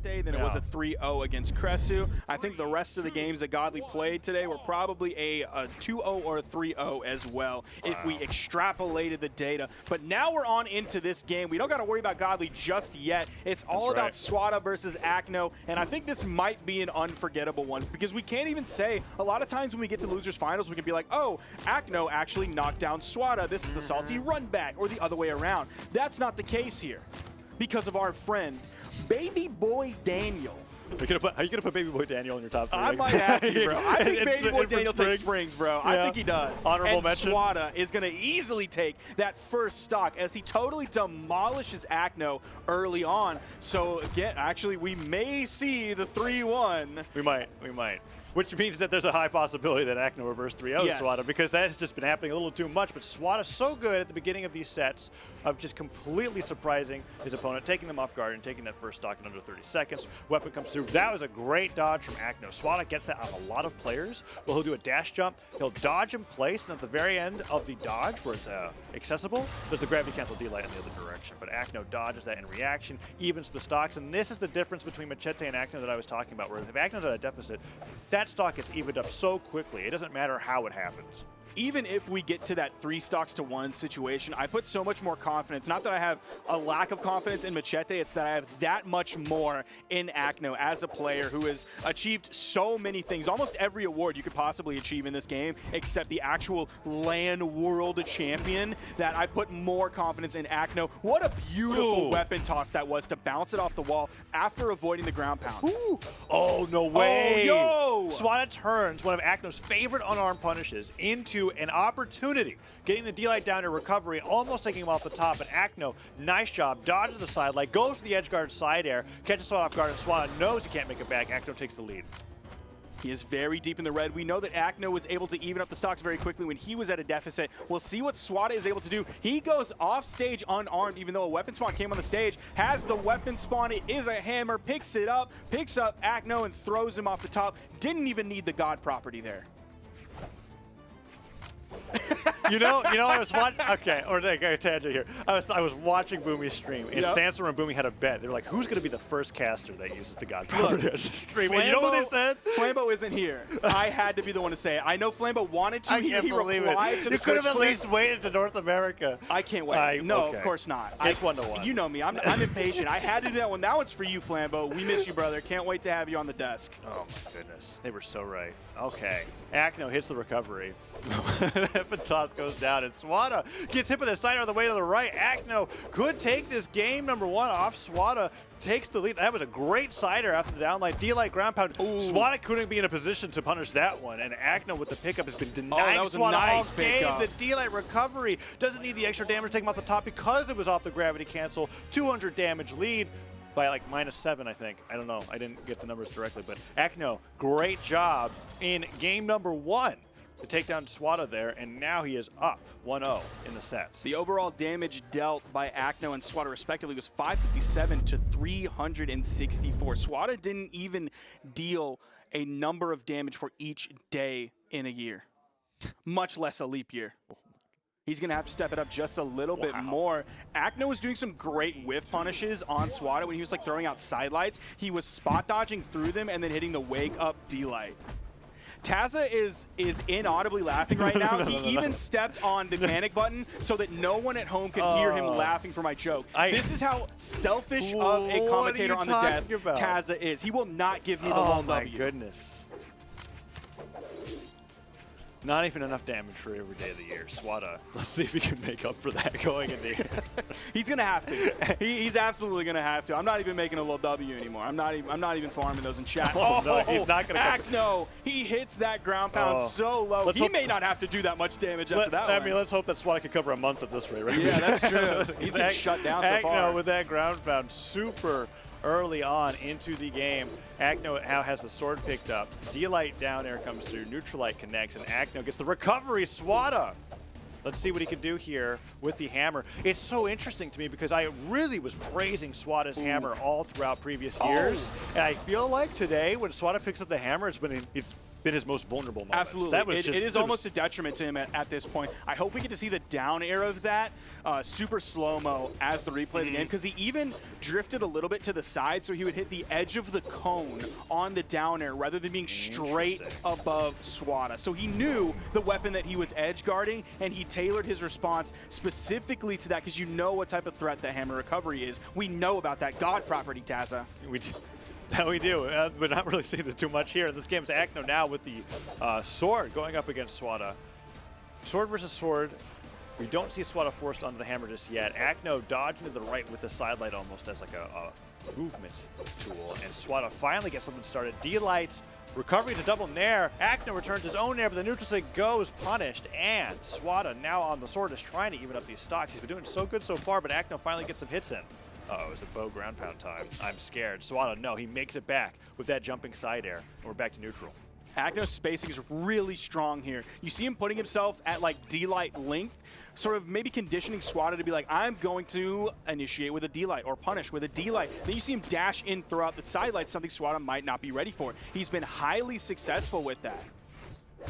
Machete than it was a 3-0 against Cresu. I think the rest of the games that Godly played today were probably a 2-0 or a 3-0 as well, if we extrapolated the data. But now we're on into this game. We don't got to worry about Godly just yet. It's all about Swata versus Acno, and I think this might be an unforgettable one because we can't even say, a lot of times when we get to losers finals, we can be like, oh, Acno actually knocked down Swata. This is the salty run back, or the other way around. That's not the case here because of our friend, Baby Boy Daniel. Are you gonna put Baby Boy Daniel in your top 3? I might have to, bro. I think Baby Boy Daniel takes Springs, bro. Yeah. I think he does. Honorable mention. Swata is gonna easily take that first stock as he totally demolishes Acno early on. So again, actually, we may see the 3-1. We might. Which means that there's a high possibility that Acno reverse 3-0 Swata, because that has just been happening a little too much. But Swata's so good at the beginning of these sets of just completely surprising his opponent, taking them off guard and taking that first stock in under 30 seconds. Weapon comes through. That was a great dodge from Acno. Swata gets that on a lot of players. Well, he'll do a dash jump. He'll dodge in place, and at the very end of the dodge, where it's accessible, there's the gravity cancel D-light in the other direction. But Acno dodges that in reaction, evens the stocks, and this is the difference between Machete and Acno that I was talking about, where if Acno's at a deficit, that stock gets evened up so quickly. It doesn't matter how it happens. Even if we get to that 3 stocks to 1 situation, I put so much more confidence. Not that I have a lack of confidence in Machete, it's that I have that much more in Acno as a player who has achieved so many things. Almost every award you could possibly achieve in this game, except the actual LAN World Champion, that I put more confidence in Acno. What a beautiful weapon toss that was to bounce it off the wall after avoiding the ground pound. Ooh. Oh, no way. Oh, yo! Swata turns one of Acno's favorite unarmed punishes into an opportunity, getting the D-light down to recovery, almost taking him off the top, but Acno, nice job, dodges the side light, goes for the edge guard side air, catches Swata off guard, and Swata knows he can't make it back. Acno takes the lead. He is very deep in the red. We know that Acno was able to even up the stocks very quickly when he was at a deficit. We'll see what Swata is able to do. He goes off stage unarmed, even though a weapon spawn came on the stage, has the weapon spawn. It is a hammer, picks it up, picks up Acno and throws him off the top. Didn't even need the God property there. You know, I was watching. Okay, or I got a tangent here. I was watching Boomy's stream, and Sansa and Boomy had a bet. They were like, "Who's going to be the first caster that uses the God property on stream?" And you know what they said? Flambo isn't here. I had to be the one to say it. I know Flambo wanted to. I can't believe it. You could have at least waited to North America. I can't wait. No, of course not. It's 1-1. You know me. I'm impatient. I had to do that one. That one's for you, Flambo. We miss you, brother. Can't wait to have you on the desk. Oh my goodness, they were so right. Okay, Acno hits the recovery. But toss goes down, and Swata gets hit by the side on the way to the right. Acno could take this game number 1 off. Swata takes the lead. That was a great sider after the downlight. D-light ground pound. Ooh. Swata couldn't be in a position to punish that one, and Acno with the pickup has been denying Swata all game. The D-light recovery doesn't need the extra damage to take him off the top because it was off the gravity cancel. 200 damage lead by like -7, I think. I don't know. I didn't get the numbers directly, but Acno, great job in game number 1 to take down Swata there, and now he is up 1-0 in the sets. The overall damage dealt by Acno and Swata respectively was 557 to 364. Swata didn't even deal a number of damage for each day in a year, much less a leap year. He's going to have to step it up just a little bit more. Acno was doing some great whiff punishes on Swata when he was like throwing out sidelights. He was spot dodging through them and then hitting the wake up D-light. Taza is inaudibly laughing right now. He even stepped on the panic button so that no one at home could hear him laughing for my joke. This is how selfish of a commentator on the desk Taza is. He will not give me the long W. Oh my goodness. Not even enough damage for every day of the year. Swata, let's see if he can make up for that going in the He's going to have to. He's absolutely going to have to. I'm not even making a little W anymore. I'm not even farming those in chat. Oh, no, he's not going to Acno, he hits that ground pound so low. He may not have to do that much damage after that one. I mean, let's hope that Swata can cover a month at this rate, right? Yeah, that's true. He's been shut down so far. Acno with that ground pound super early on into the game. Acno now has the sword picked up. D-light down air comes through. Neutralite connects, and Acno gets the recovery. Swata. Let's see what he can do here with the hammer. It's so interesting to me because I really was praising Swata's hammer all throughout previous years. And I feel like today, when Swata picks up the hammer, it's been his most vulnerable moments. Absolutely. That was it is almost a detriment to him at this point. I hope we get to see the down air of that super slow-mo as the replay of the game, because he even drifted a little bit to the side, so he would hit the edge of the cone on the down air rather than being straight above Swata. So he knew the weapon that he was edge guarding, and he tailored his response specifically to that, because you know what type of threat the hammer recovery is. We know about that God property, Taza. We do. That we do. We're not really seeing it too much here. This game's Acno now with the sword going up against Swata. Sword versus sword. We don't see Swata forced onto the hammer just yet. Acno dodging to the right with the sidelight almost as like a movement tool. And Swata finally gets something started. D-Light recovery to double nair. Acno returns his own nair, but the neutral sig goes punished. And Swata now on the sword is trying to even up these stocks. He's been doing so good so far, but Acno finally gets some hits in. Uh-oh, is it bow ground pound time? I'm scared. Swata, no, he makes it back with that jumping side air, and we're back to neutral. Acno's spacing is really strong here. You see him putting himself at like D-Light length, sort of maybe conditioning Swata to be like, I'm going to initiate with a D-Light or punish with a D-Light. Then you see him dash in throughout the side light, something Swata might not be ready for. He's been highly successful with that.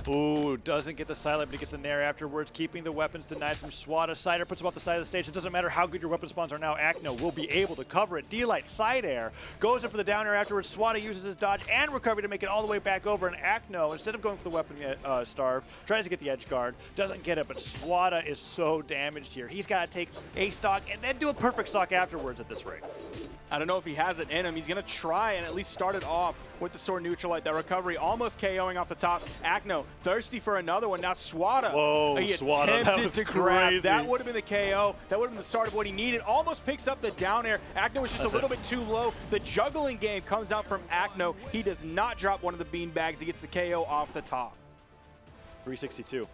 Ooh, doesn't get the silent, but he gets the nair afterwards, keeping the weapons denied from Swata. Cider puts him off the side of the stage. It doesn't matter how good your weapon spawns are now. Acno will be able to cover it. D-Light, side air, goes in for the down air afterwards. Swata uses his dodge and recovery to make it all the way back over. And Acno, instead of going for the weapon starve, tries to get the edge guard. Doesn't get it, but Swata is so damaged here. He's got to take a stock and then do a perfect stock afterwards at this rate. I don't know if he has it in him. He's going to try and at least start it off with the sword neutral light. That recovery almost KOing off the top. Acno thirsty for another one. Now Swata. Whoa, he Swata, attempted to grab. crazy. That would have been the KO. That would have been the start of what he needed. Almost picks up the down air. Acno was just a little bit too low. The juggling game comes out from Acno. He does not drop one of the bean bags. He gets the KO off the top. 362.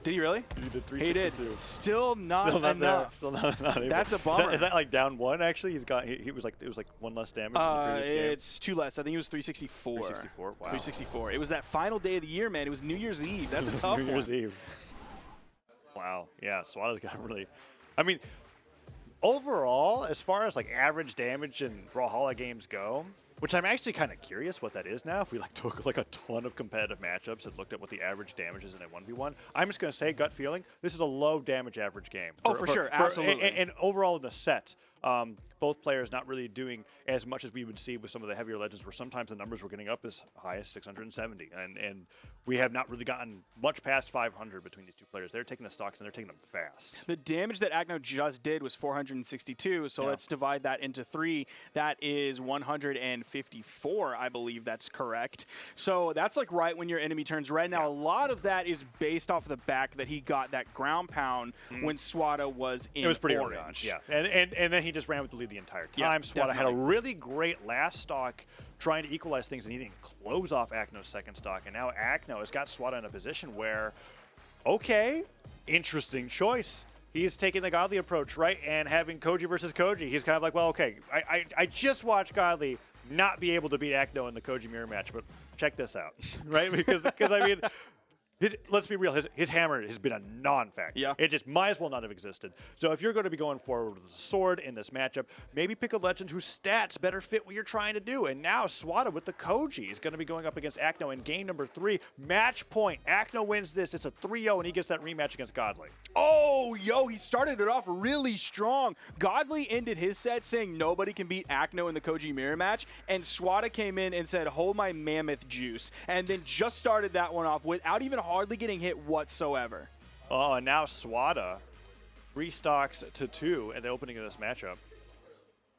Did he really? He did 362. He did. Still not enough. There. Still not able. That's a bummer. Is that like down one? Actually, he was like, it was like one less damage in the previous game. It's two less. I think it was 364. 364. Wow. 364. It was that final day of the year, man. It was New Year's Eve. That's a tough one. New Year's Eve. Wow. Yeah. Swata's got really. I mean, overall, as far as like average damage in Brawlhalla games go, which I'm actually kind of curious what that is now. If we like took like a ton of competitive matchups and looked at what the average damage is in a 1v1, I'm just going to say, gut feeling, this is a low damage average game. For sure, absolutely. And overall in the set, both players not really doing as much as we would see with some of the heavier legends, where sometimes the numbers were getting up as high as 670, and we have not really gotten much past 500 between these two players. They're taking the stocks and they're taking them fast. The damage that Acno just did was 462, so let's divide that into 3. That is 154, I believe that's correct. So that's like right when your enemy turns red. Now, a lot of that is based off of the back that he got that ground pound when Swata was in It was pretty orange. early on, yeah. And then he just ran with the lead the entire time. Yeah, Swata had a really great last stock trying to equalize things, and he didn't close off Acno's second stock. And now Acno has got Swata in a position where, okay, interesting choice. He's taking the Godly approach, right? And having Koji versus Koji. He's kind of like, well, okay, I just watched Godly not be able to beat Acno in the Koji mirror match, but check this out, right? Because I mean, let's be real, his hammer has been a non-factor. Yeah. It just might as well not have existed. So if you're going to be going forward with a sword in this matchup, maybe pick a legend whose stats better fit what you're trying to do. And now Swata with the Koji is going to be going up against Acno in game number 3. Match point. Acno wins this. It's a 3-0, and he gets that rematch against Godly. Oh, he started it off really strong. Godly ended his set saying nobody can beat Acno in the Koji mirror match, and Swata came in and said, hold my mammoth juice, and then just started that one off without even hardly getting hit whatsoever. Oh, and now Swata 3 stocks to 2 at the opening of this matchup.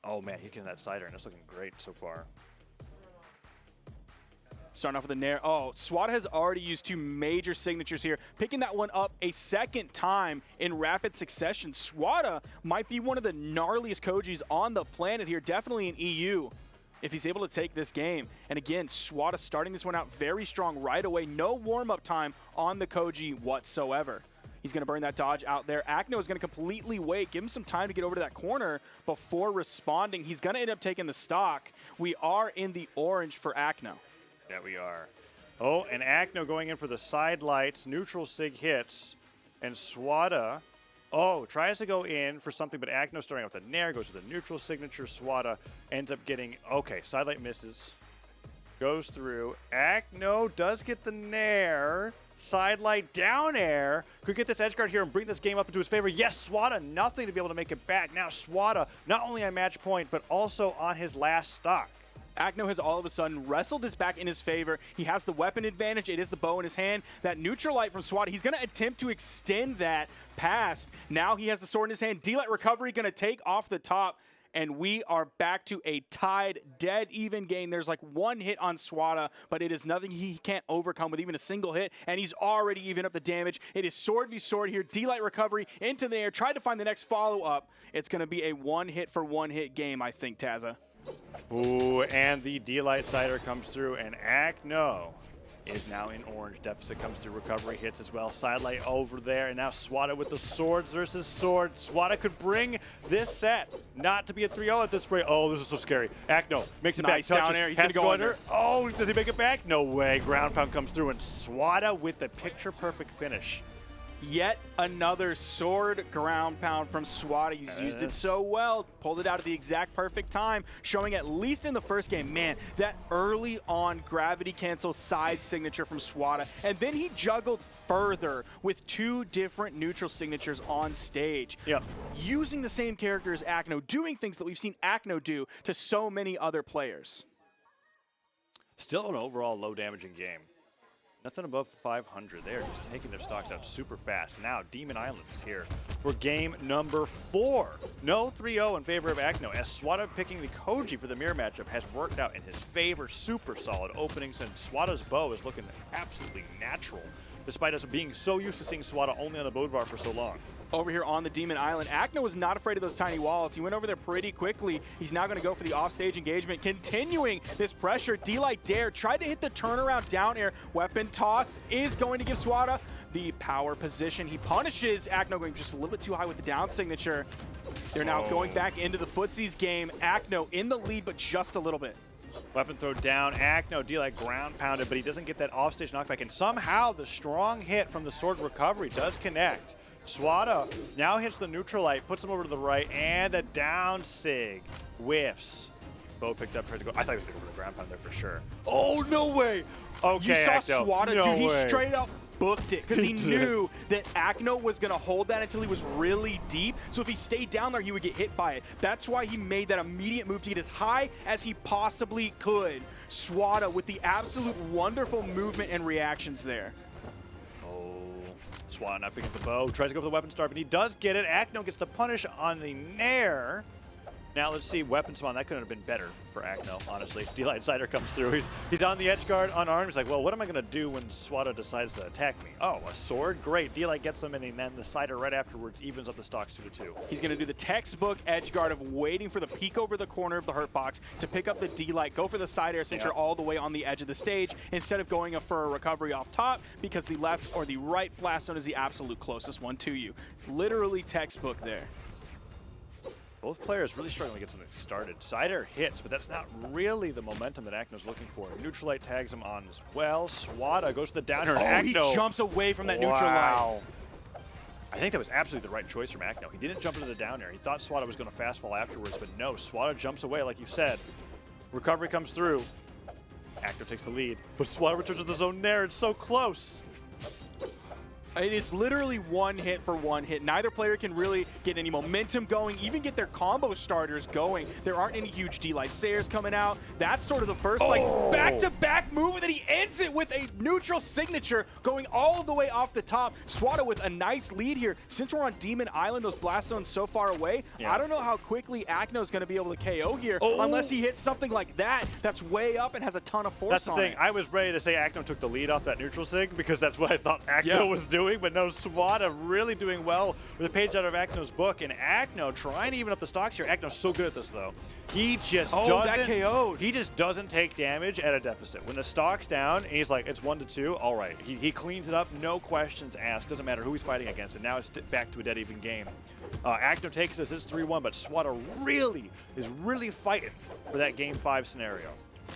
Oh, man, he's getting that cider, and it's looking great so far. Starting off with a nair. Oh, Swata has already used 2 major signatures here, picking that one up a second time in rapid succession. Swata might be one of the gnarliest Kojis on the planet here, definitely in EU, if he's able to take this game. And again, Swata starting this one out very strong right away. No warm-up time on the Koji whatsoever. He's going to burn that dodge out there. Acno is going to completely wait, give him some time to get over to that corner before responding. He's going to end up taking the stock. We are in the orange for Acno. Yeah, we are. Oh, and Acno going in for the side lights. Neutral sig hits. And Swata, tries to go in for something, but Acno starting out with a nair, goes to the neutral signature. Swata ends up getting, okay, side light misses. goes through. Acno does get the nair. Side light down air. Could get this edge guard here and bring this game up into his favor. Yes, Swata, nothing to be able to make it back. Now Swata, not only on match point, but also on his last stock. Acno has all of a sudden wrestled this back in his favor. He has the weapon advantage. It is the bow in his hand. That neutral light from Swata, he's going to attempt to extend that past. Now he has the sword in his hand. D-Light recovery going to take off the top. And we are back to a tied, dead even game. There's like one hit on Swata, but it is nothing he can't overcome with even a single hit, and he's already even up the damage. It is sword v sword here. D-Light recovery into the air. Tried to find the next follow-up. It's going to be a one-hit-for-one-hit game, I think, Tazza. Ooh, and the D-Light Cider comes through, and Acno is now in orange. Deficit comes through, recovery hits as well. Sidelight over there, and now Swata with the swords versus sword. Swata could bring this set not to be a 3-0 at this rate. Oh, this is so scary. Acno makes it nice back, touches, down air. He's gonna go under. Oh, does he make it back? No way. Ground pound comes through, and Swata with the picture-perfect finish. Yet another sword ground pound from Swata. He's used it so well. Pulled it out at the exact perfect time, showing at least in the first game, man, that early on gravity cancel side signature from Swata. And then he juggled further with two different neutral signatures on stage. Yep. Using the same character as Acno, doing things that we've seen Acno do to so many other players. Still an overall low damaging game. Nothing above 500. They are just taking their stocks out super fast. Now, Demon Island is here for game number 4. No 3-0 in favor of Acno, as Swata picking the Koji for the mirror matchup has worked out in his favor. Super solid openings, and Swata's bow is looking absolutely natural, despite us being so used to seeing Swata only on the Bodvar for so long. Over here on the Demon Island, Acno was not afraid of those tiny walls. He went over there pretty quickly. He's now going to go for the offstage engagement, continuing this pressure. D-Light Dare tried to hit the turnaround down air. Weapon toss is going to give Swata the power position. He punishes Acno, going just a little bit too high with the down signature. They're now going back into the footsies game. Acno in the lead, but just a little bit. Weapon throw down, Acno, D-Light ground pounded, but he doesn't get that offstage knockback, and somehow the strong hit from the sword recovery does connect. Swata now hits the neutral light, puts him over to the right, and a down sig whiffs. Bo picked up, tried to go. I thought he was going to go to the ground pound there for sure. Oh, no way. Okay, you saw Acno. Swata, no dude, way. he straight up booked it because he knew that Acno was going to hold that until he was really deep. So if he stayed down there, he would get hit by it. That's why he made that immediate move to get as high as he possibly could. Swata with the absolute wonderful movement and reactions there. Swata not picking up the bow, tries to go for the weapon starve, and he does get it. Acno gets the punish on the nair. Now let's see, weapon spawn. That couldn't have been better for Acno, honestly. D-Light Cider comes through. He's on the edge guard, unarmed. He's like, well, what am I going to do when Swata decides to attack me? Oh, a sword? Great. D-Light gets him, and then the Cider right afterwards evens up the stocks 2-2. He's going to do the textbook edge guard of waiting for the peek over the corner of the hurt box to pick up the D-Light, go for the side air since you're all the way on the edge of the stage instead of going for a recovery off top, because the left or the right blast zone is the absolute closest one to you. Literally textbook there. Both players really struggling to get something started. Cider hits, but that's not really the momentum that Acno's looking for. Neutral light tags him on as well. Swata goes to the downer. Oh, Acno, he jumps away from that neutral light. I think that was absolutely the right choice from Acno. He didn't jump into the down air. He thought Swata was going to fast fall afterwards, but no, Swata jumps away like you said. Recovery comes through. Acno takes the lead, but Swata returns to the zone nair. It's so close. It is literally one hit for one hit. Neither player can really get any momentum going, even get their combo starters going. There aren't any huge D-Light Sayers coming out. That's sort of the first like back-to-back move that he ends it with a neutral signature going all the way off the top. Swata with a nice lead here. Since we're on Demon Island, those blast zones so far away, I don't know how quickly Acno is going to be able to KO here unless he hits something like that that's way up and has a ton of force on it. That's the thing. I was ready to say Acno took the lead off that neutral sig because that's what I thought Acno was doing. But no, Swata really doing well with a page out of Acno's book, and Acno trying to even up the stocks here. Acno's so good at this though. He just that KO'd. He just doesn't take damage at a deficit. When the stock's down, and he's like, it's 1-2. All right, he cleans it up, no questions asked. Doesn't matter who he's fighting against, and now it's back to a dead even game. Acno takes this. It's 3-1, but Swata is really fighting for that game 5 scenario.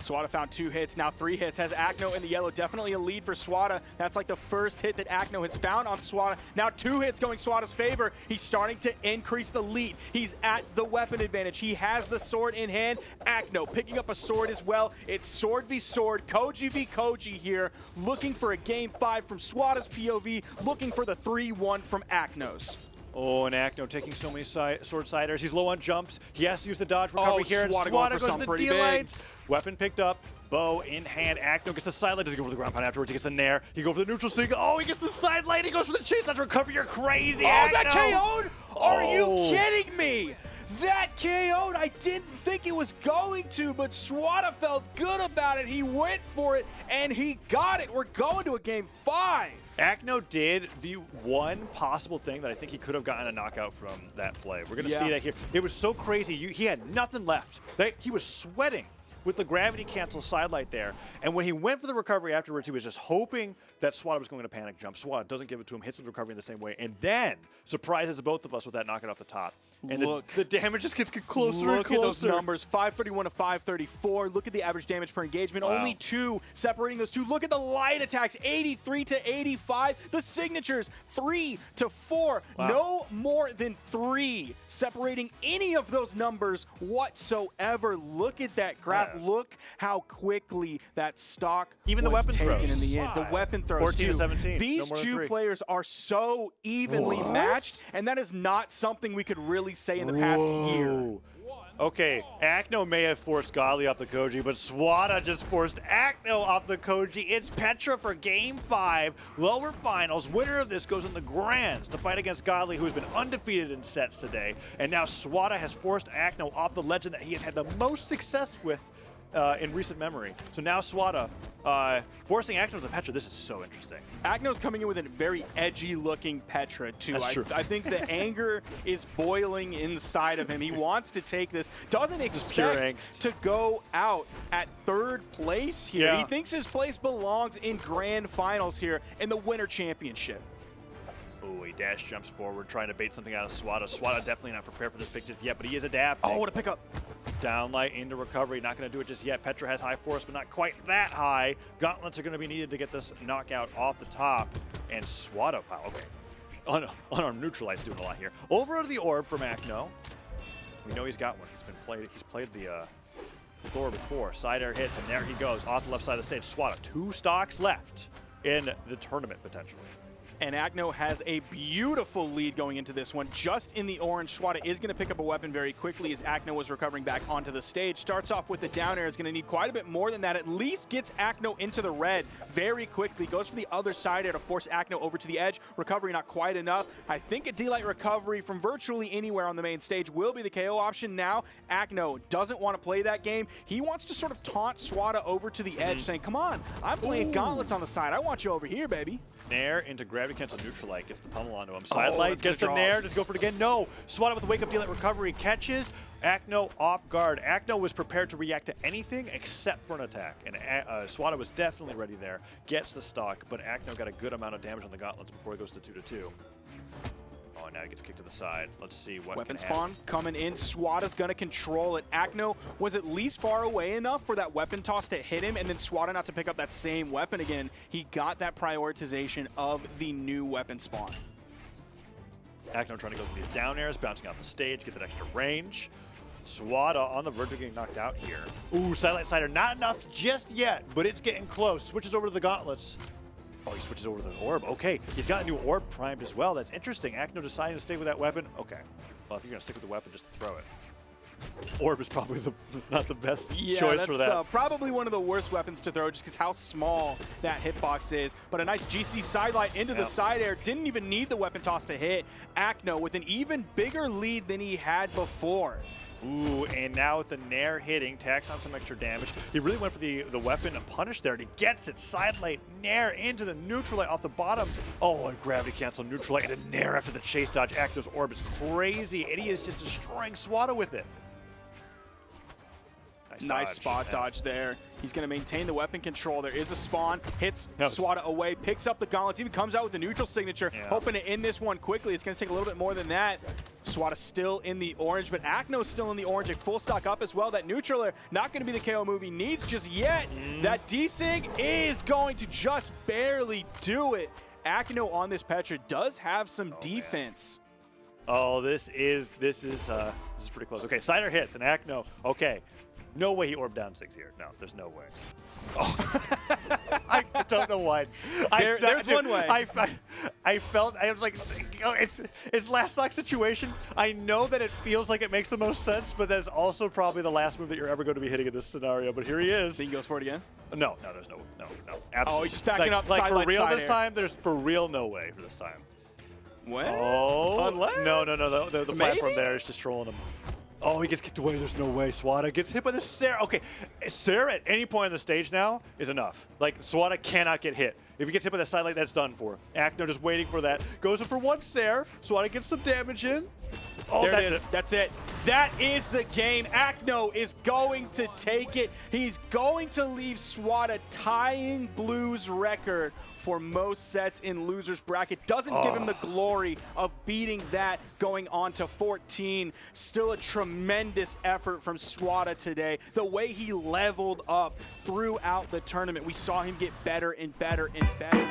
Swata found 2 hits, now 3 hits. Has Acno in the yellow. Definitely a lead for Swata. That's like the first hit that Acno has found on Swata. Now 2 hits going Swata's favor. He's starting to increase the lead. He's at the weapon advantage. He has the sword in hand. Acno picking up a sword as well. It's sword v sword, Koji v Koji here. Looking for a game 5 from Swata's POV. Looking for the 3-1 from Acno's. Oh, and Acno taking so many sword siders. He's low on jumps. He has to use the dodge recovery here. Swata And going Swata for goes to something the pretty D-lights. Weapon picked up. Bow in hand. Acno gets the side light. Does he go for the ground pound afterwards? He gets the nair. He goes for the neutral sink. Oh, he gets the side light. He goes for the chase dodge recovery. You're crazy, Oh, Acno. that KO'd? Are you kidding me? That KO'd. I didn't think it was going to, but Swata felt good about it. He went for it, and he got it. We're going to a game 5. Acno did the one possible thing that I think he could have gotten a knockout from that play. We're going to see that here. It was so crazy. He had nothing left. He was sweating with the gravity cancel sidelight there. And when he went for the recovery afterwards, he was just hoping that Swata was going to panic jump. Swata doesn't give it to him, hits the recovery in the same way, and then surprises both of us with that knockout off the top. And the damage just gets closer and closer. Look at those numbers, 531 to 534. Look at the average damage per engagement. Wow. Only 2 separating those two. Look at the light attacks, 83 to 85. The signatures, 3 to 4. Wow. No more than 3 separating any of those numbers whatsoever. Look at that graph. Yeah. Look how quickly that stock Even the was weapon taken throws. in the end. The weapon throws 14 too. to 17. These No more than two 3. players are so evenly matched, and that is not something we could really say in the past year. Okay, Acno may have forced Godly off the Koji, but Swata just forced Acno off the Koji. It's Petra for Game 5, lower finals. Winner of this goes in the Grands to fight against Godly, who has been undefeated in sets today. And now Swata has forced Acno off the legend that he has had the most success with in recent memory. So now Swata forcing Acno to the Petra. This is so interesting. Acno's coming in with a very edgy-looking Petra, too. That's true. I think the anger is boiling inside of him. He wants to take this. Doesn't expect to go out at 3rd place here. Yeah. He thinks his place belongs in grand finals here in the Winter Championship. Oh, he dash jumps forward, trying to bait something out of Swata. Swata definitely not prepared for this pick just yet, but he is adapting. Oh, what a pickup. Downlight into recovery, not going to do it just yet. Petra has high force, but not quite that high. Gauntlets are going to be needed to get this knockout off the top. And Swata, wow, okay. Unarmed Neutralite's doing a lot here. Over to the orb from Acno. We know he's got one. He's played the Thor before. Side air hits, and there he goes off the left side of the stage. Swata, 2 stocks left in the tournament potentially. And Acno has a beautiful lead going into this one. Just in the orange, Swata is going to pick up a weapon very quickly as Acno was recovering back onto the stage. Starts off with the down air. Is going to need quite a bit more than that. At least gets Acno into the red very quickly. Goes for the other side air to force Acno over to the edge. Recovery not quite enough. I think a D-Light recovery from virtually anywhere on the main stage will be the KO option. Now, Acno doesn't want to play that game. He wants to sort of taunt Swata over to the edge, saying, come on, I'm playing Gauntlets on the side. I want you over here, baby. Nair into gravity cancel Neutralite, gets the pummel onto him. Sidelight, gets the Nair, does go for it again. No, Swata with the wake up D-Light recovery, catches Acno off guard. Acno was prepared to react to anything except for an attack, and Swata was definitely ready there. Gets the stock, but Acno got a good amount of damage on the gauntlets before he goes to 2-2. Oh, now he gets kicked to the side. Let's see what Weapon can spawn coming in. Swata's going to control it. Acno was at least far away enough for that weapon toss to hit him, and then Swata not to pick up that same weapon again. He got that prioritization of the new weapon spawn. Acno trying to go through these down airs, bouncing off the stage, get that extra range. Swata on the verge of getting knocked out here. Ooh, Sidelight Sider, not enough just yet, but it's getting close. Switches over to the gauntlets. Oh, he switches over to the orb. Okay, he's got a new orb primed as well. That's interesting. Acno deciding to stay with that weapon. Okay. Well, if you're going to stick with the weapon, just throw it. Orb is probably not the best choice for that. That's probably one of the worst weapons to throw just because how small that hitbox is. But a nice GC sidelight into the side air. Didn't even need the weapon toss to hit. Acno with an even bigger lead than he had before. Ooh, and now with the Nair hitting, tacks on some extra damage. He really went for the weapon and punish there, and he gets it. Sidelight, Nair into the Neutralite off the bottom. Oh, and gravity cancel Neutralite, and a Nair after the chase dodge. Acno's orb is crazy, and he is just destroying Swata with it. Nice spot dodge there. He's going to maintain the weapon control. There is a spawn, hits Swata away, picks up the gauntlets, even comes out with the neutral signature, hoping to end this one quickly. It's going to take a little bit more than that. Swata still in the orange, but Acno's still in the orange. A full stock up as well. That neutral not going to be the KO move he needs just yet. That desync is going to just barely do it. Acno on this Petra does have some defense. Man. Oh, this is pretty close. Okay, Signer hits and Acno. Okay, no way he orbed down 6 here. No, there's no way. Oh. I don't know why. There's one way. I was like, it's last stock situation. I know that it feels like it makes the most sense, but that's also probably the last move that you're ever going to be hitting in this scenario. But here he is. Think he goes for it again? No, there's no, absolutely. Oh, he's just backing up. Like for real side this time. There's for real no way for this time. What? Oh, unless no. The platform there is just trolling him. Oh, he gets kicked away. There's no way. Swata gets hit by the Sarah. Okay, Sarah at any point on the stage now is enough. Like, Swata cannot get hit. If he gets hit by the side like that's done for. Acno just waiting for that. Goes in for one Sarah. Swata gets some damage in. Oh, there it is. That's it. That is the game. Acno is going to take it. He's going to leave Swata tying Blue's record for most sets in loser's bracket. Doesn't give him the glory of beating that, going on to 14. Still a tremendous effort from Swata today. The way he leveled up throughout the tournament, we saw him get better and better and better.